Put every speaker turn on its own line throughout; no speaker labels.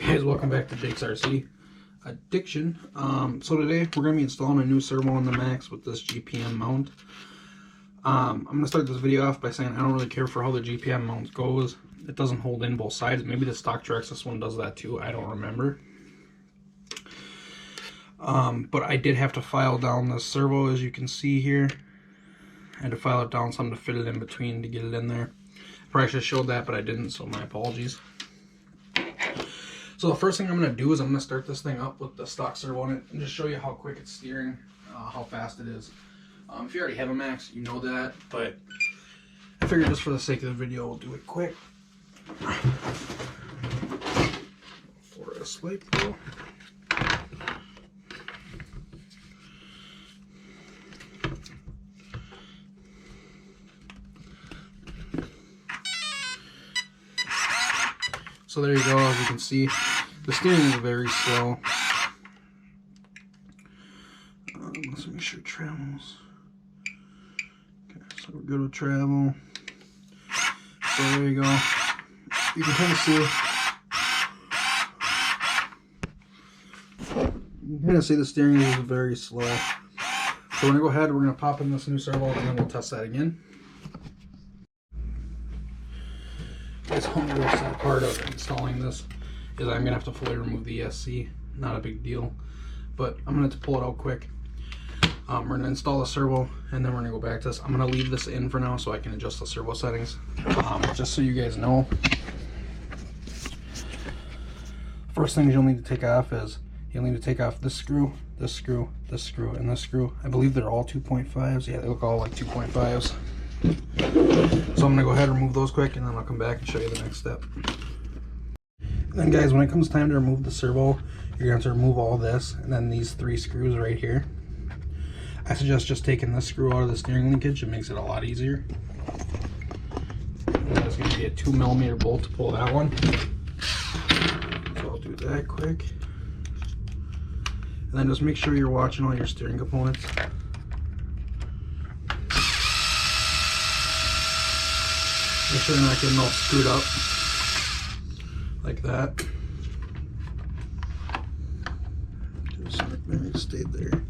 Guys, welcome back to Jake's RC Addiction. So today we're going to be installing a new servo on the Maxx with this GPM mount. I'm going to start this video off by saying I don't really care for how the GPM mount goes. It doesn't hold in both sides. Maybe the stock Traxxas one does that too. I don't remember. But I did have to file down this servo, as you can see here. I had to file it down some to fit it in between to get it in there. Probably should have showed that, but I didn't, so my apologies. So the first thing I'm going to do is I'm going to start this thing up with the stock servo on it and just show you how quick it's steering, how fast it is. If you already have a Maxx, you know that, but I figured just for the sake of the video, we'll do it quick. For a swipe though. So there you go, as you can see, the steering is very slow. Let's make sure it travels. Okay, so we're good with travel. So there you go. You can kind of see, the steering is very slow. So we're gonna go ahead, we're gonna pop in this new servo, and then we'll test that again. This whole sad part of installing this is I'm gonna have to fully remove the ESC. Not a big deal, but I'm gonna have to pull it out quick. We're gonna install the servo and then we're gonna go back to this. I'm gonna leave this in for now so I can adjust the servo settings. Just so you guys know, first thing you'll need to take off is you'll need to take off this screw, this screw, this screw, and this screw. I believe they're all 2.5s. Yeah, they look all like 2.5s. So I'm gonna go ahead and remove those quick, and then I'll come back and show you the next step. And then guys, when it comes time to remove the servo, you're gonna have to remove all this and then these 3 screws right here. I suggest just taking this screw out of the steering linkage. It makes it a lot easier. And there's gonna be a 2mm bolt to pull that one. So I'll do that quick. And then just make sure you're watching all your steering components. Make sure you're not getting all screwed up like that. Just maybe stayed there.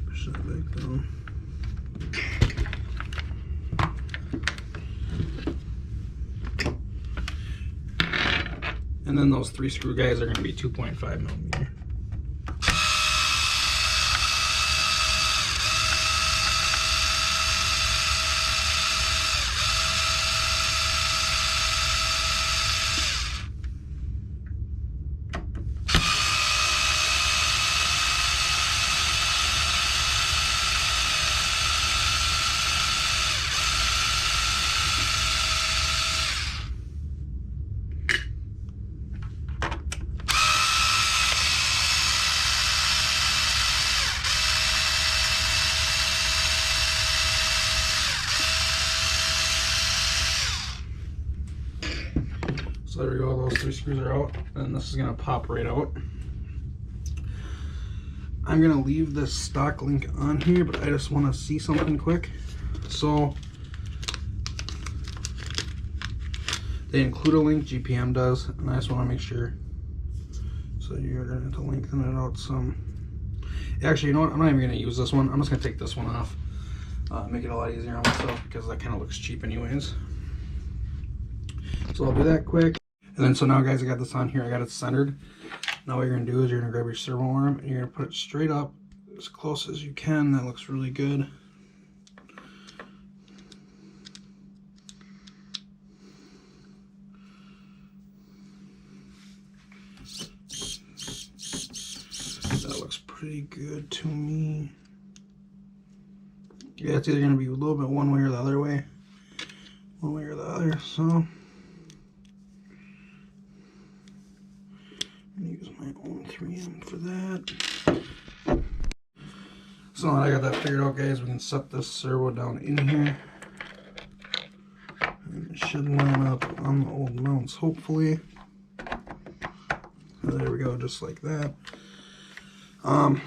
Push that back down. And then those 3 screw guys are going to be 2.5mm. So there we go, those 3 screws are out, and this is going to pop right out. I'm going to leave this stock link on here, but I just want to see something quick. So they include a link, GPM does, and I just want to make sure. So you're going to have to lengthen it out some. Actually, you know what, I'm not even going to use this one. I'm just going to take this one off. Make it a lot easier on myself because that kind of looks cheap anyways. So I'll do that quick. And then so now guys, I got this on here, I got it centered. Now what you're gonna do is you're gonna grab your servo arm and you're gonna put it straight up as close as you can. That looks really good. That looks pretty good to me. Yeah, it's either gonna be a little bit one way or the other way. One way or the other, so use my own 3M for that. So now I got that figured out, guys, we can set this servo down in here. And it should line up on the old mounts, hopefully. So there we go, just like that. Throw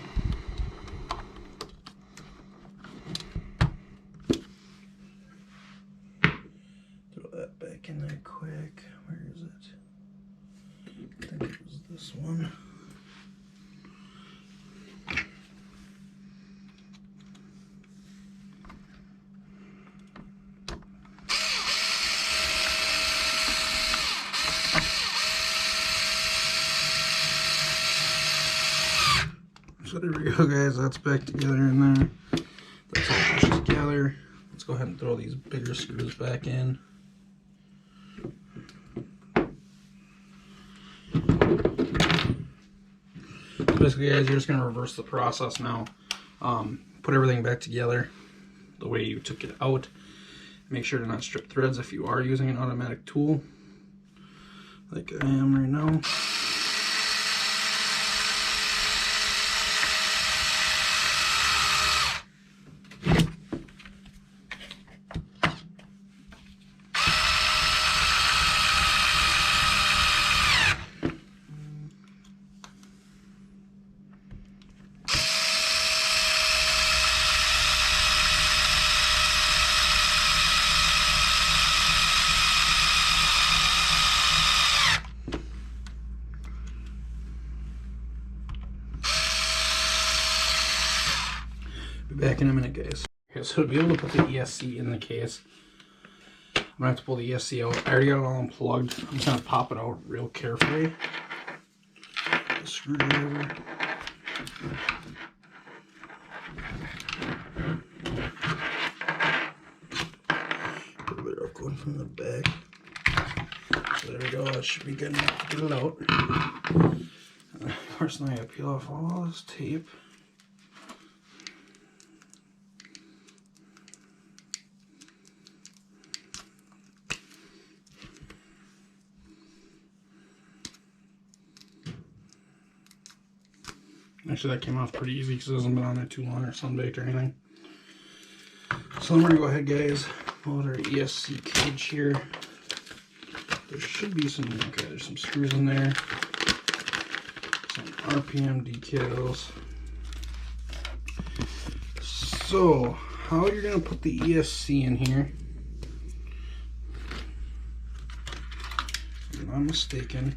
that back in there quick. Where is it? I think it was this one. So there we go, guys. That's back together in there. That's all pushed together. Let's go ahead and throw these bigger screws back in. Basically, guys, you're just going to reverse the process now. Put everything back together the way you took it out. Make sure to not strip threads if you are using an automatic tool, like I am right now. Be back in a minute, guys. Okay, so to be able to put the ESC in the case, I'm gonna have to pull the ESC out. I already got it all unplugged. I'm just gonna pop it out real carefully. The screwdriver. A little bit of going from the back. So there we go. That should be good enough to get it out. Of course, now I gotta peel off all this tape. Actually, that came off pretty easy because it hasn't been on there too long or sunbaked or anything. So I'm going to go ahead, guys, pull out our ESC cage here. There should be some, okay, there's some screws in there. Some RPM decals. So, how you're going to put the ESC in here, if I'm not mistaken,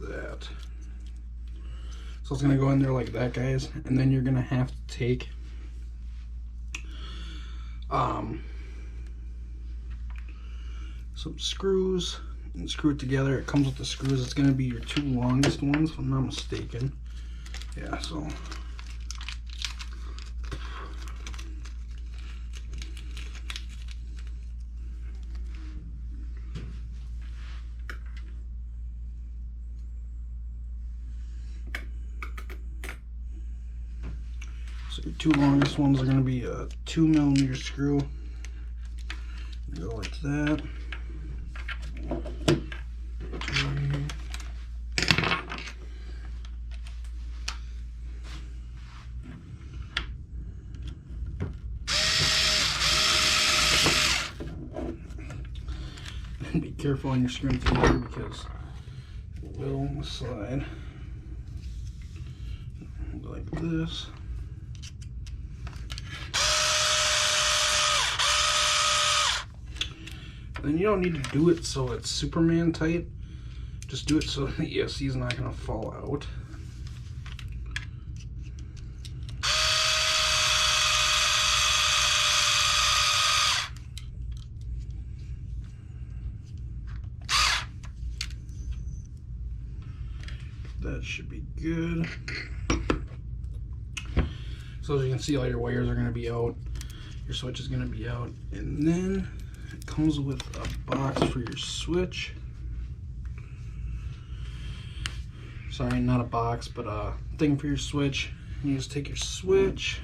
that. So it's going to go in there like that, guys, and then you're going to have to take some screws and screw it together. It comes with the screws. It's going to be your two longest ones, if I'm not mistaken. Yeah, so your two longest ones are going to be a 2mm screw. Go like that. Be careful on your screwing together because it will slide. Go like this. Then you don't need to do it so it's Superman tight. Just do it so the ESC is not going to fall out. That should be good. So as you can see, all your wires are going to be out. Your switch is going to be out. And then it comes with a box for your switch. Sorry, not a box, but a thing for your switch. You just take your switch.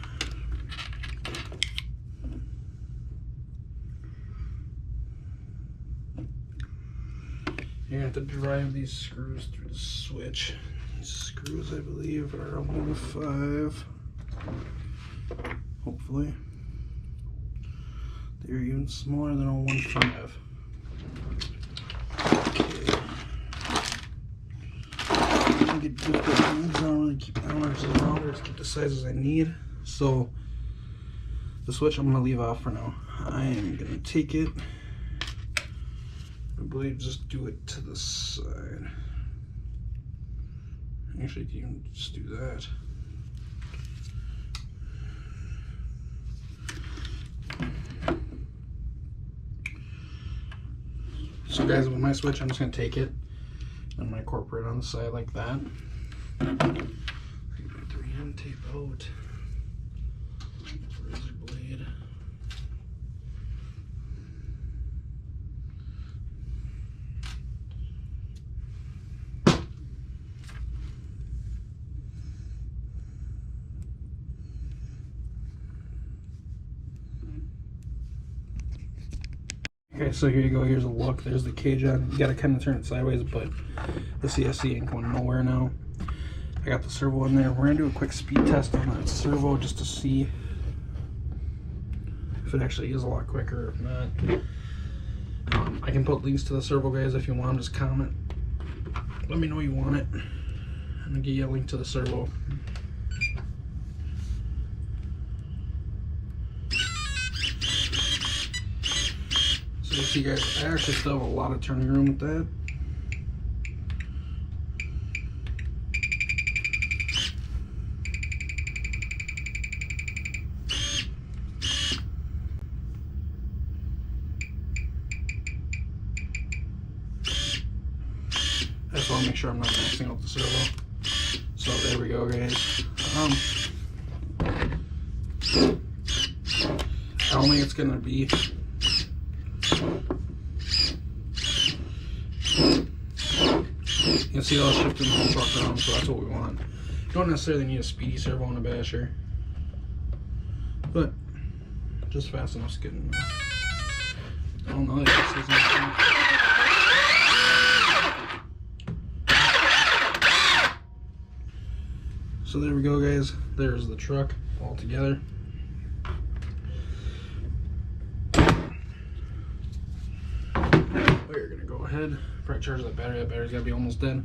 You're going to have to drive these screws through the switch. These screws, I believe, are 1 to 5. Hopefully. They're even smaller than a 1.5. I get different things. I don't really keep downers and rounders, keep the sizes I need. So the switch I'm gonna leave off for now. I am gonna take it, I believe just do it to the side. Actually, you can just do that. So guys, with my switch, I'm just gonna take it and I'm gonna incorporate it on the side like that. Take my 3M tape out. Razor blade. Okay, so here you go. Here's a look. There's the cage on. You gotta kind of turn it sideways, but the CSC ain't going nowhere now. I got the servo in there. We're gonna do a quick speed test on that servo just to see if it actually is a lot quicker or if not. I can put links to the servo, guys, if you want. Just comment. Let me know you want it. I'm gonna give you a link to the servo. So you see, guys, I actually still have a lot of turning room with that. I just want to make sure I'm not messing up the servo. So there we go, guys. I don't think it's gonna be. You can see all shifting the whole truck around, so that's what we want. You don't necessarily need a speedy servo on a basher, but just fast enough is good enough. I don't know. So there we go, guys. There's the truck all together. We're gonna go ahead, probably charge that battery. That battery's gotta be almost dead.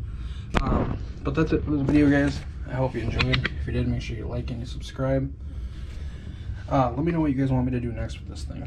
But that's it for this video, guys. I hope you enjoyed. If you did, make sure you like and you subscribe. Let me know what you guys want me to do next with this thing.